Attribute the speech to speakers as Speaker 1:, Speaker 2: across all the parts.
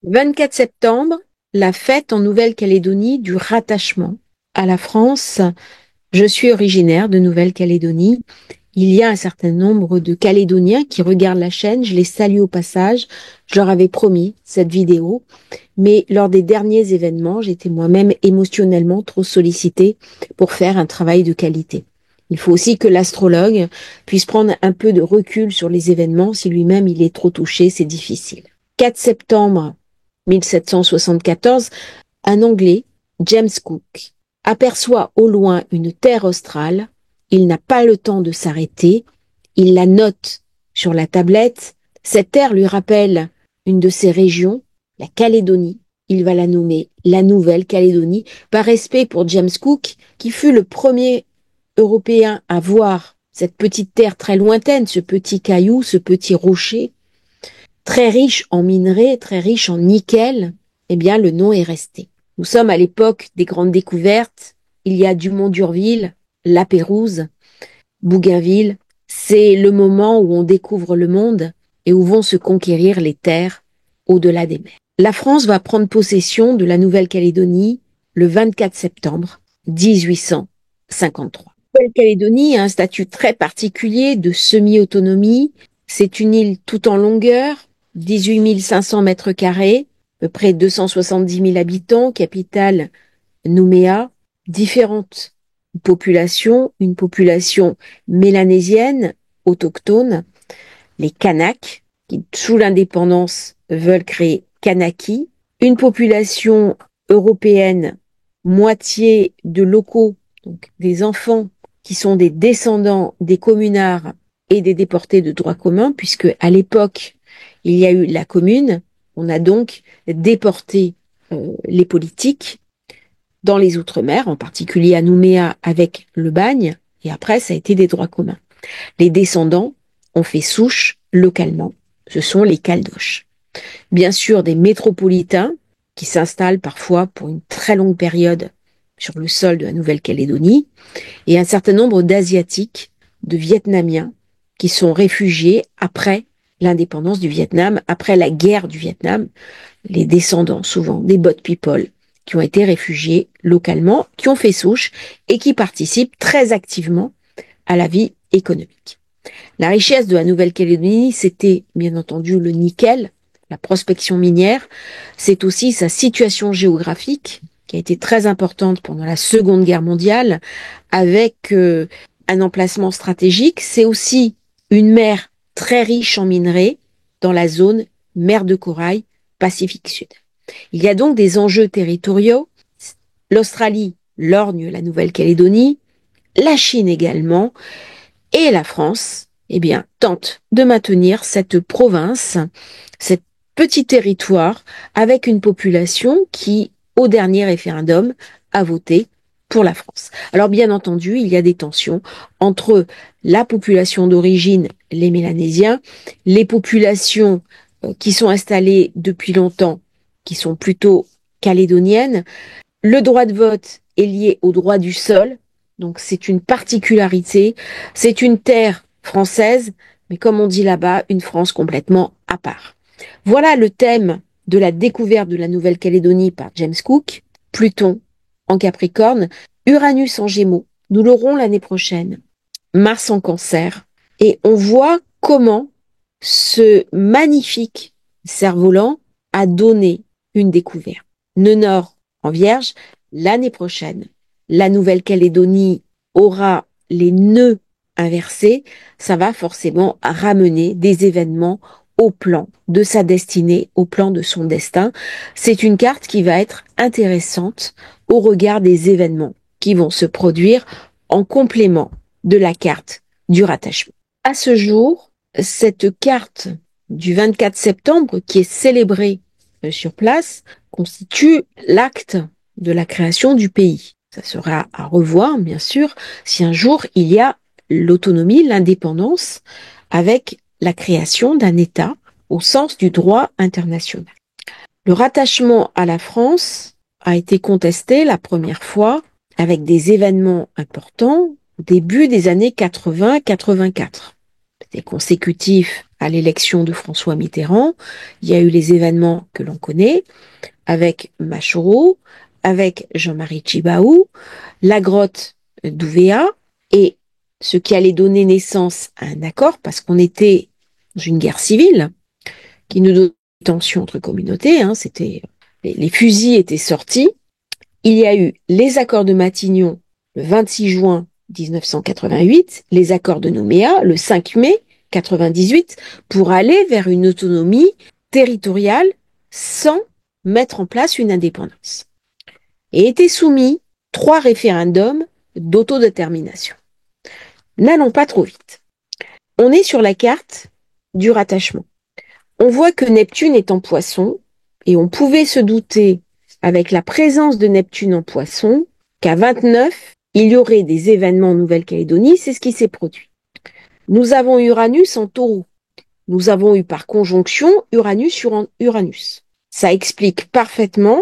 Speaker 1: 24 septembre, la fête en Nouvelle-Calédonie du rattachement à la France. Je suis originaire de Nouvelle-Calédonie. Il y a un certain nombre de Calédoniens qui regardent la chaîne. Je les salue au passage. Je leur avais promis cette vidéo. Mais lors des derniers événements, j'étais moi-même émotionnellement trop sollicitée pour faire un travail de qualité. Il faut aussi que l'astrologue puisse prendre un peu de recul sur les événements. Si lui-même il est trop touché, c'est difficile. 4 septembre 1774, un Anglais, James Cook, aperçoit au loin une terre australe. Il n'a pas le temps de s'arrêter. Il la note sur la tablette. Cette terre lui rappelle une de ses régions, la Calédonie. Il va la nommer la Nouvelle-Calédonie, par respect pour James Cook, qui fut le premier Européen à voir cette petite terre très lointaine, ce petit caillou, ce petit rocher, très riche en minerais, très riche en nickel. Eh bien, le nom est resté. Nous sommes à l'époque des grandes découvertes. Il y a Dumont d'Urville, La Pérouse, Bougainville. C'est le moment où on découvre le monde et où vont se conquérir les terres au-delà des mers. La France va prendre possession de la Nouvelle-Calédonie le 24 septembre 1853. La Nouvelle-Calédonie a un statut très particulier de semi-autonomie. C'est une île tout en longueur, 18 500 mètres carrés, à peu près 270 000 habitants, capitale Nouméa, différentes populations, une population mélanésienne, autochtone, les Kanaks, qui sous l'indépendance veulent créer Kanaki, une population européenne, moitié de locaux, donc des enfants qui sont des descendants des communards et des déportés de droit commun, puisque à l'époque, il y a eu la commune, on a donc déporté les politiques dans les Outre-mer, en particulier à Nouméa avec le bagne, et après ça a été des droits communs. Les descendants ont fait souche localement, ce sont les Caldoches. Bien sûr, des métropolitains qui s'installent parfois pour une très longue période sur le sol de la Nouvelle-Calédonie, et un certain nombre d'Asiatiques, de Vietnamiens, qui sont réfugiés après l'indépendance du Vietnam, après la guerre du Vietnam, les descendants souvent des Boat People, qui ont été réfugiés localement, qui ont fait souche et qui participent très activement à la vie économique. La richesse de la Nouvelle-Calédonie, c'était bien entendu le nickel, la prospection minière, c'est aussi sa situation géographique, qui a été très importante pendant la Seconde Guerre mondiale, avec un emplacement stratégique. C'est aussi une mer très riche en minerais dans la zone mer de Corail, Pacifique Sud. Il y a donc des enjeux territoriaux. L'Australie lorgne la Nouvelle-Calédonie, la Chine également, et la France, eh bien, tente de maintenir cette province, cet petit territoire, avec une population qui, au dernier référendum, a voté pour la France. Alors, bien entendu, il y a des tensions entre la population d'origine, les Mélanésiens, les populations qui sont installées depuis longtemps, qui sont plutôt calédoniennes. Le droit de vote est lié au droit du sol, donc c'est une particularité. C'est une terre française, mais comme on dit là-bas, une France complètement à part. Voilà le thème de la découverte de la Nouvelle-Calédonie par James Cook. Pluton en Capricorne, Uranus en Gémeaux. Nous l'aurons l'année prochaine. Mars en Cancer. Et on voit comment ce magnifique cerf-volant a donné une découverte. Nœud Nord en Vierge, l'année prochaine, la Nouvelle-Calédonie aura les nœuds inversés, ça va forcément ramener des événements au plan de sa destinée, au plan de son destin. C'est une carte qui va être intéressante au regard des événements qui vont se produire en complément de la carte du rattachement. À ce jour, cette carte du 24 septembre qui est célébrée sur place constitue l'acte de la création du pays. Ça sera à revoir, bien sûr, si un jour il y a l'autonomie, l'indépendance, avec la création d'un État au sens du droit international. Le rattachement à la France a été contesté la première fois avec des événements importants au début des années 80-84. C'était consécutif à l'élection de François Mitterrand. Il y a eu les événements que l'on connaît, avec Machereau, avec Jean-Marie Tjibaou, la grotte d'Ouvéa, et ce qui allait donner naissance à un accord, parce qu'on était dans une guerre civile, qui nous donnait des tensions entre communautés, les fusils étaient sortis. Il y a eu les accords de Matignon le 26 juin 1988, les accords de Nouméa le 5 mai 98, pour aller vers une autonomie territoriale sans mettre en place une indépendance. Et étaient soumis 3 référendums d'autodétermination. N'allons pas trop vite. On est sur la carte du rattachement. On voit que Neptune est en Poisson, et on pouvait se douter, avec la présence de Neptune en Poisson, qu'à 29, il y aurait des événements en Nouvelle-Calédonie. C'est ce qui s'est produit. Nous avons Uranus en Taureau. Nous avons eu par conjonction Uranus sur Uranus. Ça explique parfaitement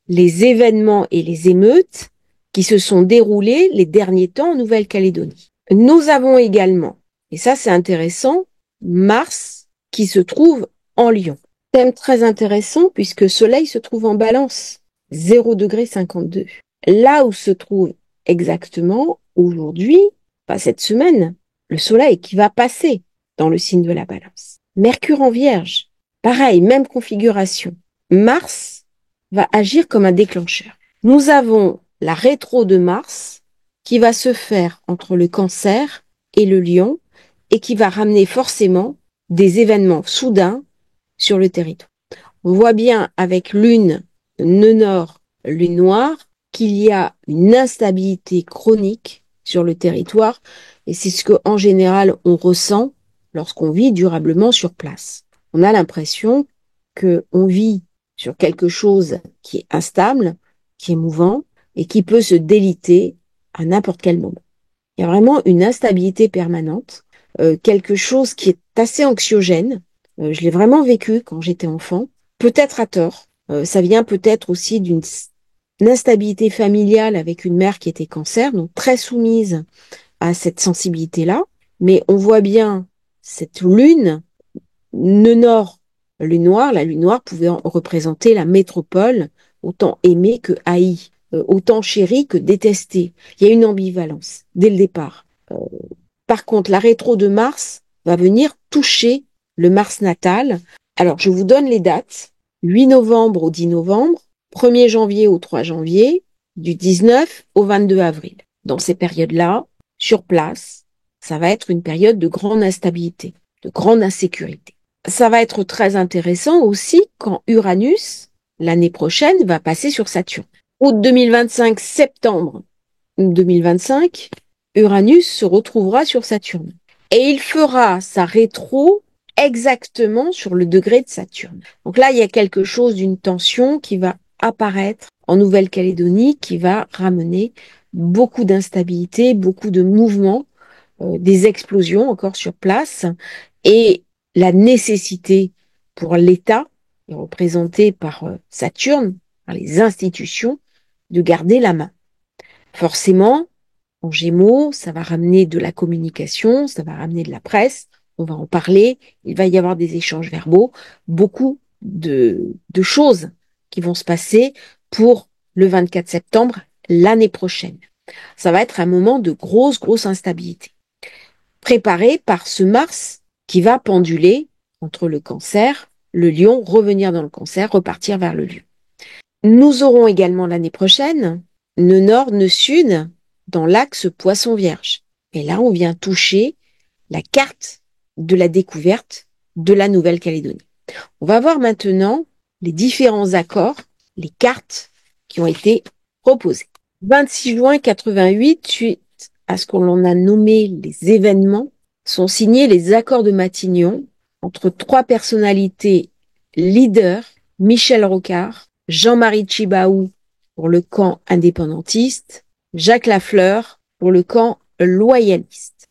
Speaker 1: les événements et les émeutes qui se sont déroulés les derniers temps en Nouvelle-Calédonie. Nous avons également, et ça c'est intéressant, Mars qui se trouve en Lion. Thème très intéressant puisque Soleil se trouve en Balance, 0°52. Là où se trouve exactement aujourd'hui, pas cette semaine, le Soleil qui va passer dans le signe de la Balance. Mercure en Vierge, pareil, même configuration. Mars va agir comme un déclencheur. Nous avons la rétro de Mars qui va se faire entre le Cancer et le Lion et qui va ramener forcément des événements soudains sur le territoire. On voit bien avec Lune, nœud nord, Lune noire, qu'il y a une instabilité chronique sur le territoire et c'est ce que en général on ressent lorsqu'on vit durablement sur place. On a l'impression qu'on vit sur quelque chose qui est instable, qui est mouvant et qui peut se déliter à n'importe quel moment. Il y a vraiment une instabilité permanente, quelque chose qui est assez anxiogène. Je l'ai vraiment vécu quand j'étais enfant, peut-être à tort. Ça vient peut-être aussi d'une instabilité familiale avec une mère qui était Cancer, donc très soumise à cette sensibilité-là. Mais on voit bien cette lune, nœud nord, lune noire. La lune noire pouvait représenter la métropole, autant aimée que haïe, autant chérie que détestée. Il y a une ambivalence dès le départ. Par contre, la rétro de Mars va venir toucher le Mars natal. Alors, je vous donne les dates. 8 novembre au 10 novembre, 1er janvier au 3 janvier, du 19 au 22 avril. Dans ces périodes-là, sur place, ça va être une période de grande instabilité, de grande insécurité. Ça va être très intéressant aussi quand Uranus, l'année prochaine, va passer sur Saturne. Août 2025, septembre 2025, Uranus se retrouvera sur Saturne. Et il fera sa rétro exactement sur le degré de Saturne. Donc là, il y a quelque chose d'une tension qui va apparaître en Nouvelle-Calédonie, qui va ramener beaucoup d'instabilité, beaucoup de mouvements, des explosions encore sur place, et la nécessité pour l'État, représenté par Saturne, par les institutions, de garder la main. Forcément, en Gémeaux, ça va ramener de la communication, ça va ramener de la presse, on va en parler, il va y avoir des échanges verbaux, beaucoup de choses qui vont se passer pour le 24 septembre l'année prochaine. Ça va être un moment de grosse instabilité, préparé par ce Mars qui va penduler entre le Cancer, le Lion, revenir dans le Cancer, repartir vers le Lion. Nous aurons également l'année prochaine nœud nord, nœud sud dans l'axe Poisson-Vierge. Et là, on vient toucher la carte de la découverte de la Nouvelle-Calédonie. On va voir maintenant les différents accords, les cartes qui ont été proposées. 26 juin 88, suite à ce qu'on a nommé les événements, sont signés les accords de Matignon entre 3 personnalités leaders, Michel Rocard, Jean-Marie Tjibaou pour le camp indépendantiste, Jacques Lafleur pour le camp loyaliste.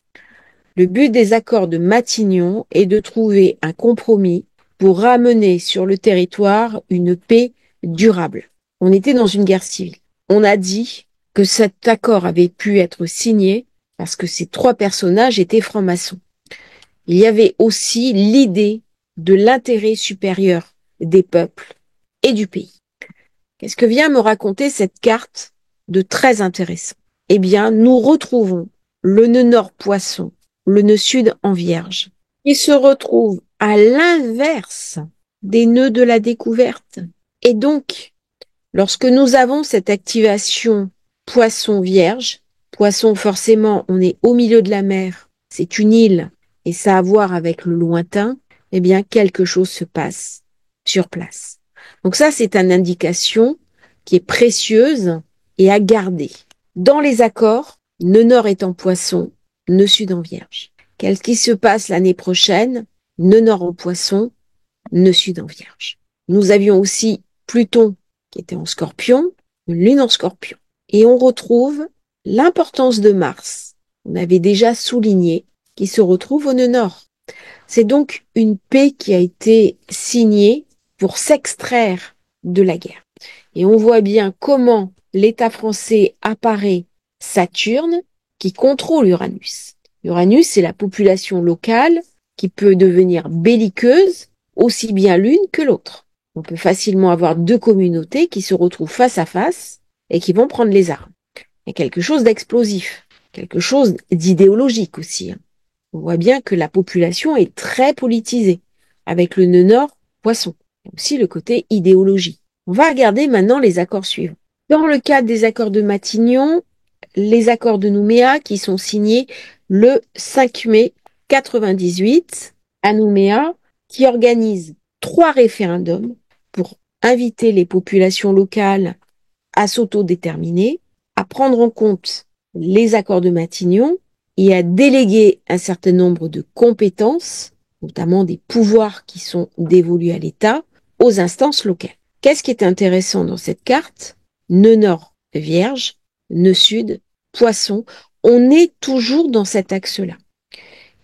Speaker 1: Le but des accords de Matignon est de trouver un compromis pour ramener sur le territoire une paix durable. On était dans une guerre civile. On a dit que cet accord avait pu être signé parce que ces 3 personnages étaient francs-maçons. il y avait aussi l'idée de l'intérêt supérieur des peuples et du pays. Qu'est-ce que vient me raconter cette carte de très intéressant? Eh bien, nous retrouvons le nœud nord poisson, le nœud sud en vierge, qui se retrouve à l'inverse des nœuds de la découverte. Et donc, lorsque nous avons cette activation poisson vierge, poisson forcément, on est au milieu de la mer, c'est une île et ça a à voir avec le lointain, eh bien quelque chose se passe sur place. Donc ça, c'est une indication qui est précieuse et à garder. Dans les accords, nœud nord est en poisson, nœud sud en vierge. Qu'est-ce qui se passe l'année prochaine? Nœud nord en poisson, nœud sud en vierge. Nous avions aussi Pluton qui était en scorpion, une lune en scorpion. Et on retrouve l'importance de Mars, on avait déjà souligné, qui se retrouve au nœud nord. C'est donc une paix qui a été signée pour s'extraire de la guerre. Et on voit bien comment l'État français apparaît Saturne qui contrôle Uranus. Uranus, c'est la population locale qui peut devenir belliqueuse, aussi bien l'une que l'autre. On peut facilement avoir deux communautés qui se retrouvent face à face et qui vont prendre les armes. Il y a quelque chose d'explosif, quelque chose d'idéologique aussi. On voit bien que la population est très politisée, avec le nœud nord, poisson. Il y a aussi le côté idéologie. On va regarder maintenant les accords suivants. Dans le cadre des accords de Matignon, les accords de Nouméa qui sont signés le 5 mai 98 à Nouméa, qui organise 3 référendums pour inviter les populations locales à s'autodéterminer, à prendre en compte les accords de Matignon et à déléguer un certain nombre de compétences, notamment des pouvoirs qui sont dévolus à l'État, aux instances locales. Qu'est-ce qui est intéressant dans cette carte? Nœud nord, vierge, nœud sud, poisson. On est toujours dans cet axe-là.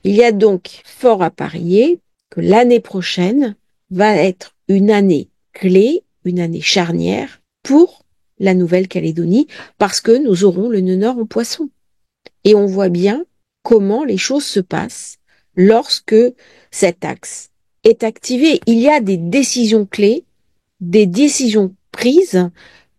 Speaker 1: Il y a donc fort à parier que l'année prochaine va être une année clé, une année charnière pour la Nouvelle-Calédonie, parce que nous aurons le nœud nord en poisson. Et on voit bien comment les choses se passent lorsque cet axe est activé. Il y a des décisions clés, des décisions prises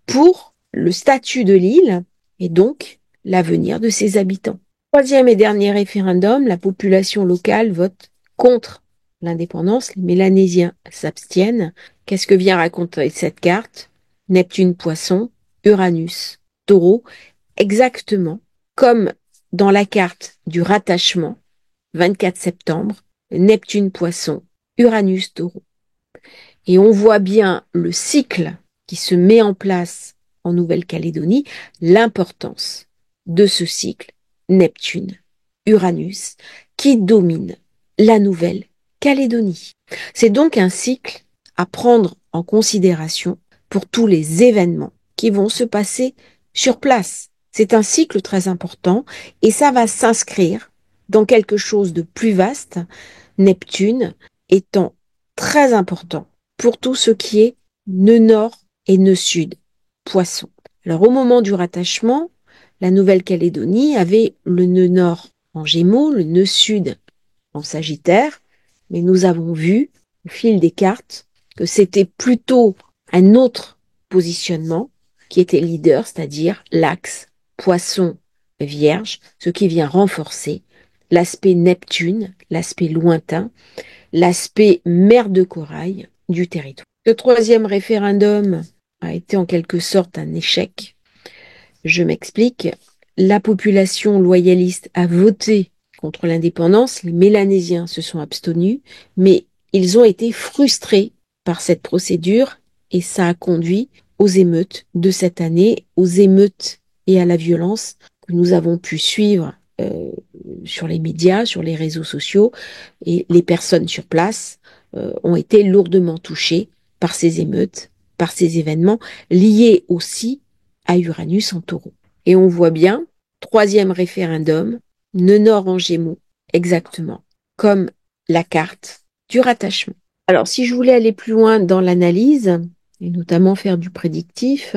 Speaker 1: pour le statut de l'île et donc l'avenir de ses habitants. Troisième et dernier référendum, la population locale vote contre l'indépendance. Les Mélanésiens s'abstiennent. Qu'est-ce que vient raconter cette carte? Neptune Poisson, Uranus Taureau, exactement comme dans la carte du rattachement, 24 septembre, Neptune Poisson, Uranus Taureau. Et on voit bien le cycle qui se met en place en Nouvelle-Calédonie, l'importance de ce cycle Neptune, Uranus, qui domine la Nouvelle-Calédonie. C'est donc un cycle à prendre en considération pour tous les événements qui vont se passer sur place. C'est un cycle très important et ça va s'inscrire dans quelque chose de plus vaste, Neptune étant très important pour tout ce qui est nœud nord et nœud sud, poisson. Alors au moment du rattachement, la Nouvelle-Calédonie avait le nœud nord en Gémeaux, le nœud sud en Sagittaire, mais nous avons vu au fil des cartes que c'était plutôt un autre positionnement qui était leader, c'est-à-dire l'axe poisson-vierge, ce qui vient renforcer l'aspect Neptune, l'aspect lointain, l'aspect mer de corail du territoire. Ce troisième référendum a été en quelque sorte un échec. Je m'explique. La population loyaliste a voté contre l'indépendance, les Mélanésiens se sont abstenus, mais ils ont été frustrés par cette procédure et ça a conduit aux émeutes de cette année, aux émeutes et à la violence que nous avons pu suivre sur les médias, sur les réseaux sociaux, et les personnes sur place ont été lourdement touchées par ces émeutes, par ces événements liés aussi à Uranus en taureau. Et on voit bien, troisième référendum, nœud nord en Gémeaux, exactement, comme la carte du rattachement. Alors, si je voulais aller plus loin dans l'analyse, et notamment faire du prédictif,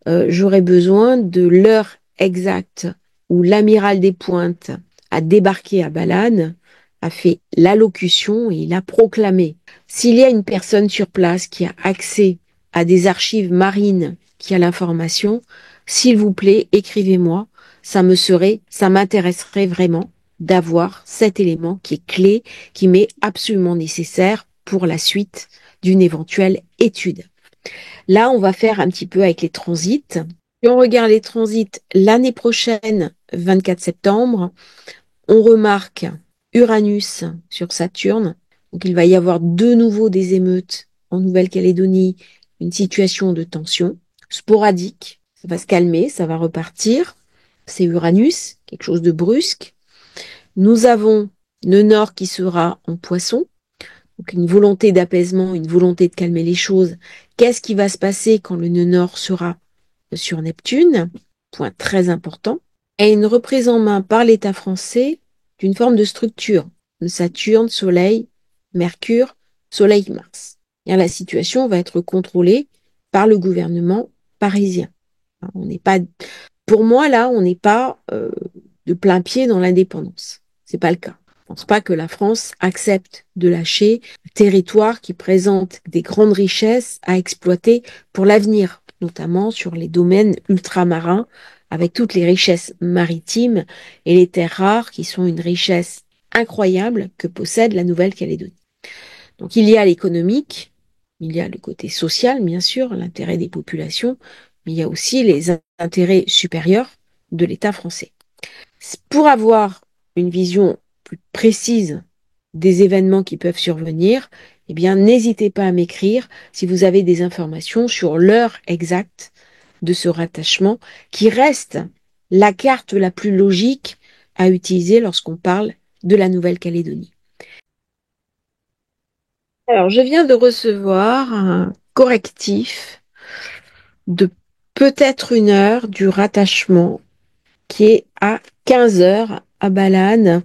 Speaker 1: j'aurais besoin de l'heure exacte où l'amiral des Pointes a débarqué à Balane, a fait l'allocution et il a proclamé: s'il y a une personne sur place qui a accès à des archives marines, qui a l'information, s'il vous plaît, écrivez-moi. Ça m'intéresserait vraiment d'avoir cet élément qui est clé, qui m'est absolument nécessaire pour la suite d'une éventuelle étude. Là, on va faire un petit peu avec les transits. Si on regarde les transits l'année prochaine, 24 septembre, on remarque Uranus sur Saturne. Donc, il va y avoir de nouveau des émeutes en Nouvelle-Calédonie, une situation de tension sporadique. Ça va se calmer, ça va repartir. C'est Uranus, quelque chose de brusque. Nous avons le Nord qui sera en Poisson, donc une volonté d'apaisement, une volonté de calmer les choses. Qu'est-ce qui va se passer quand le nœud Nord sera sur Neptune? Point très important. Et une reprise en main par l'État français d'une forme de structure. Saturne, Soleil, Mercure, Soleil, Mars. Et la situation va être contrôlée par le gouvernement parisien. On n'est pas, pour moi, là, on n'est pas de plein pied dans l'indépendance. C'est pas le cas. Je pense pas que la France accepte de lâcher un territoire qui présente des grandes richesses à exploiter pour l'avenir, notamment sur les domaines ultramarins, avec toutes les richesses maritimes et les terres rares qui sont une richesse incroyable que possède la Nouvelle-Calédonie. Donc il y a l'économique, il y a le côté social, bien sûr, l'intérêt des populations, mais il y a aussi les intérêts supérieurs de l'État français. Pour avoir une vision plus précise des événements qui peuvent survenir, eh bien, n'hésitez pas à m'écrire si vous avez des informations sur l'heure exacte de ce rattachement, qui reste la carte la plus logique à utiliser lorsqu'on parle de la Nouvelle-Calédonie. Alors, je viens de recevoir un correctif de peut-être 1 heure du rattachement qui est à 15 heures à Balane,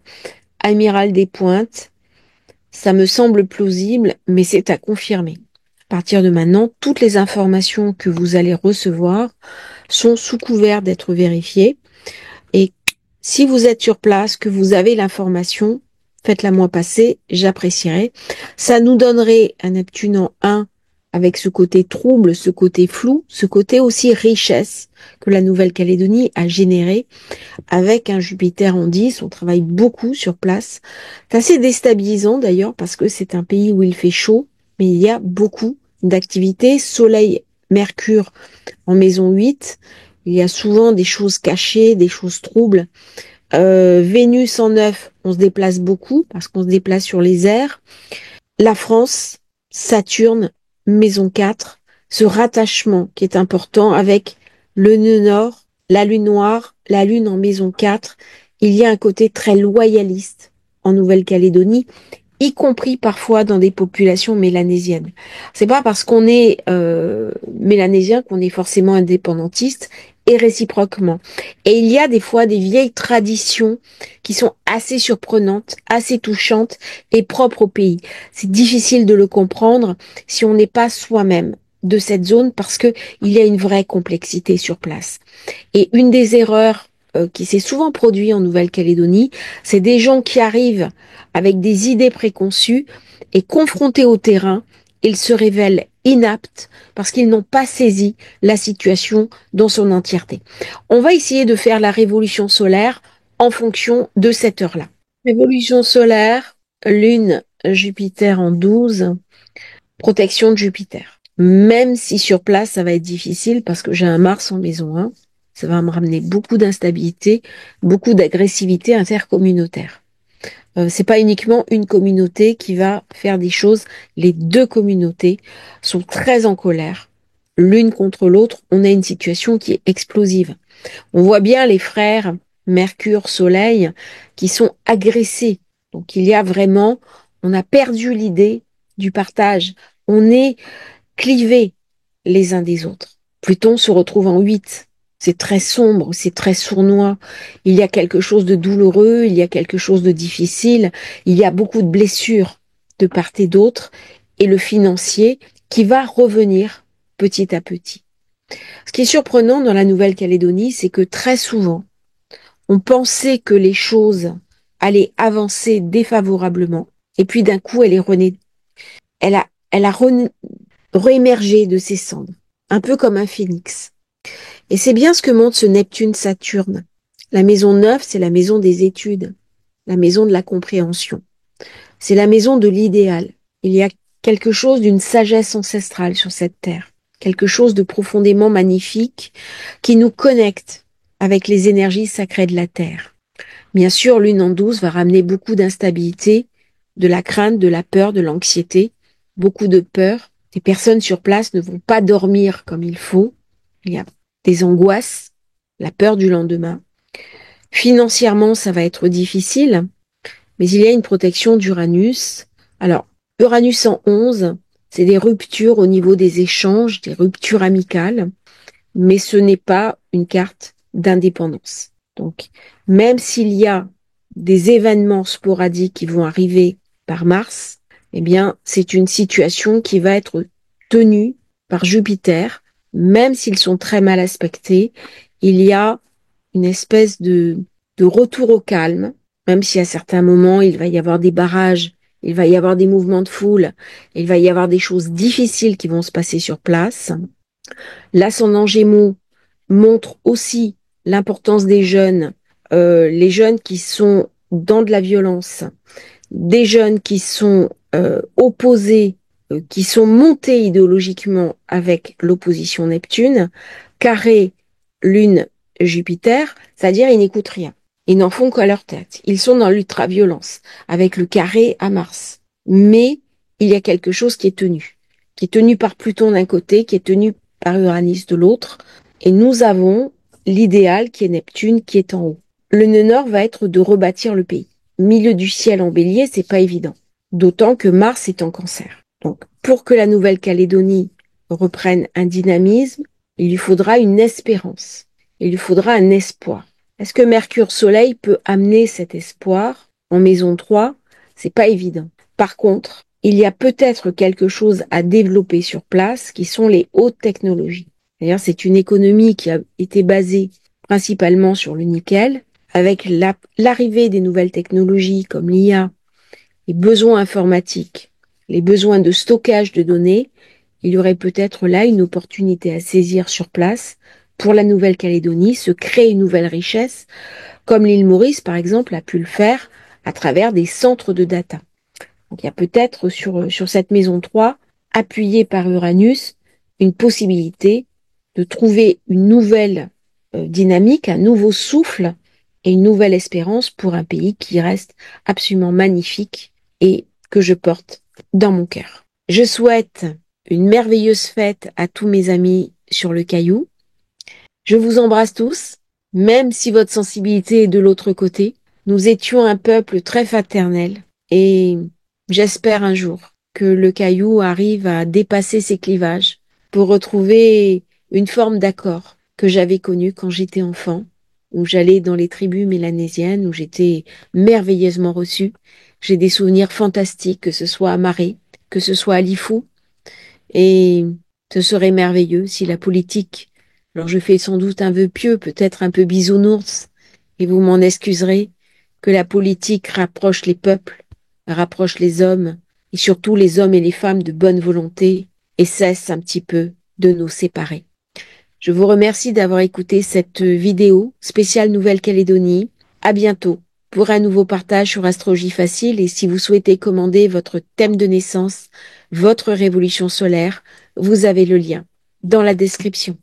Speaker 1: Amiral des Pointes. Ça me semble plausible, mais c'est à confirmer. À partir de maintenant, toutes les informations que vous allez recevoir sont sous couvert d'être vérifiées. Et si vous êtes sur place, que vous avez l'information, faites-la moi passer, j'apprécierais. Ça nous donnerait un Neptune en 1 avec ce côté trouble, ce côté flou, ce côté aussi richesse que la Nouvelle-Calédonie a généré avec un Jupiter en 10. On travaille beaucoup sur place. C'est assez déstabilisant d'ailleurs parce que c'est un pays où il fait chaud, mais il y a beaucoup d'activités. Soleil, Mercure en maison 8. Il y a souvent des choses cachées, des choses troubles. Vénus en 9, on se déplace beaucoup parce qu'on se déplace sur les airs. La France, Saturne, maison 4, ce rattachement qui est important avec le nœud nord, la lune noire, la lune en maison 4. Il y a un côté très loyaliste en Nouvelle-Calédonie, y compris parfois dans des populations mélanésiennes. C'est pas parce qu'on est mélanésien qu'on est forcément indépendantiste, et réciproquement. Et il y a des fois des vieilles traditions qui sont assez surprenantes, assez touchantes et propres au pays. C'est difficile de le comprendre si on n'est pas soi-même de cette zone parce que il y a une vraie complexité sur place. Et une des erreurs qui s'est souvent produite en Nouvelle-Calédonie, c'est des gens qui arrivent avec des idées préconçues et confrontés au terrain, ils se révèlent inaptes parce qu'ils n'ont pas saisi la situation dans son entièreté. On va essayer de faire la révolution solaire en fonction de cette heure-là. Révolution solaire, Lune, Jupiter en 12, protection de Jupiter. Même si sur place, ça va être difficile parce que j'ai un Mars en maison 1, ça va me ramener beaucoup d'instabilité, beaucoup d'agressivité intercommunautaire. C'est pas uniquement une communauté qui va faire des choses. Les deux communautés sont très en colère, l'une contre l'autre. On a une situation qui est explosive. On voit bien les frères Mercure, Soleil qui sont agressés. Donc il y a vraiment, on a perdu l'idée du partage. On est clivés les uns des autres. Pluton se retrouve en 8. C'est très sombre, c'est très sournois. Il y a quelque chose de douloureux, il y a quelque chose de difficile, il y a beaucoup de blessures de part et d'autre, et le financier qui va revenir petit à petit. Ce qui est surprenant dans la Nouvelle-Calédonie, c'est que très souvent, on pensait que les choses allait avancer défavorablement. Et puis d'un coup, elle a réémergé de ses cendres, un peu comme un phénix. Et c'est bien ce que montre ce Neptune-Saturne. La maison 9, c'est la maison des études, la maison de la compréhension. C'est la maison de l'idéal. Il y a quelque chose d'une sagesse ancestrale sur cette terre, quelque chose de profondément magnifique qui nous connecte avec les énergies sacrées de la terre. Bien sûr, lune en 12 va ramener beaucoup d'instabilité, de la crainte, de la peur, de l'anxiété, beaucoup de peur. Les personnes sur place ne vont pas dormir comme il faut. Il y a des angoisses, la peur du lendemain. Financièrement, ça va être difficile, mais il y a une protection d'Uranus. Alors, Uranus en 11, c'est des ruptures au niveau des échanges, des ruptures amicales, mais ce n'est pas une carte d'indépendance. Donc, même s'il y a des événements sporadiques qui vont arriver par Mars, eh bien, c'est une situation qui va être tenue par Jupiter, même s'ils sont très mal aspectés. Il y a une espèce de retour au calme, même si à certains moments, il va y avoir des barrages, il va y avoir des mouvements de foule, il va y avoir des choses difficiles qui vont se passer sur place. L'ascendant Gémeaux montre aussi l'importance des jeunes, les jeunes qui sont dans de la violence, des jeunes qui sont opposés, qui sont montés idéologiquement avec l'opposition Neptune, carré Lune Jupiter, c'est-à-dire ils n'écoutent rien. Ils n'en font qu'à leur tête. Ils sont dans l'ultra-violence, avec le carré à Mars. Mais il y a quelque chose qui est tenu par Pluton d'un côté, qui est tenu par Uranus de l'autre, et nous avons l'idéal qui est Neptune, qui est en haut. Le nœud nord va être de rebâtir le pays. Milieu du ciel en bélier, c'est pas évident. D'autant que Mars est en cancer. Donc, pour que la Nouvelle-Calédonie reprenne un dynamisme, il lui faudra une espérance. Il lui faudra un espoir. Est-ce que Mercure-Soleil peut amener cet espoir en maison 3? C'est pas évident. Par contre, il y a peut-être quelque chose à développer sur place qui sont les hautes technologies. D'ailleurs, c'est une économie qui a été basée principalement sur le nickel, avec l'arrivée des nouvelles technologies comme l'IA, les besoins informatiques, les besoins de stockage de données, il y aurait peut-être là une opportunité à saisir sur place pour la Nouvelle-Calédonie, se créer une nouvelle richesse, comme l'île Maurice, par exemple, a pu le faire à travers des centres de data. Donc il y a peut-être sur cette maison 3, appuyée par Uranus, une possibilité de trouver une nouvelle dynamique, un nouveau souffle et une nouvelle espérance pour un pays qui reste absolument magnifique et que je porte dans mon cœur. Je souhaite une merveilleuse fête à tous mes amis sur le Caillou. Je vous embrasse tous, même si votre sensibilité est de l'autre côté. Nous étions un peuple très fraternel et j'espère un jour que le Caillou arrive à dépasser ses clivages pour retrouver une forme d'accord que j'avais connue quand j'étais enfant, où j'allais dans les tribus mélanésiennes, où j'étais merveilleusement reçue. J'ai des souvenirs fantastiques, que ce soit à Maré, que ce soit à Lifou, et ce serait merveilleux si la politique, alors je fais sans doute un vœu pieux, peut-être un peu bisounours, et vous m'en excuserez, que la politique rapproche les peuples, rapproche les hommes, et surtout les hommes et les femmes de bonne volonté, et cesse un petit peu de nous séparer. Je vous remercie d'avoir écouté cette vidéo spéciale Nouvelle-Calédonie. À bientôt pour un nouveau partage sur Astrologie Facile, et si vous souhaitez commander votre thème de naissance, votre révolution solaire, vous avez le lien dans la description.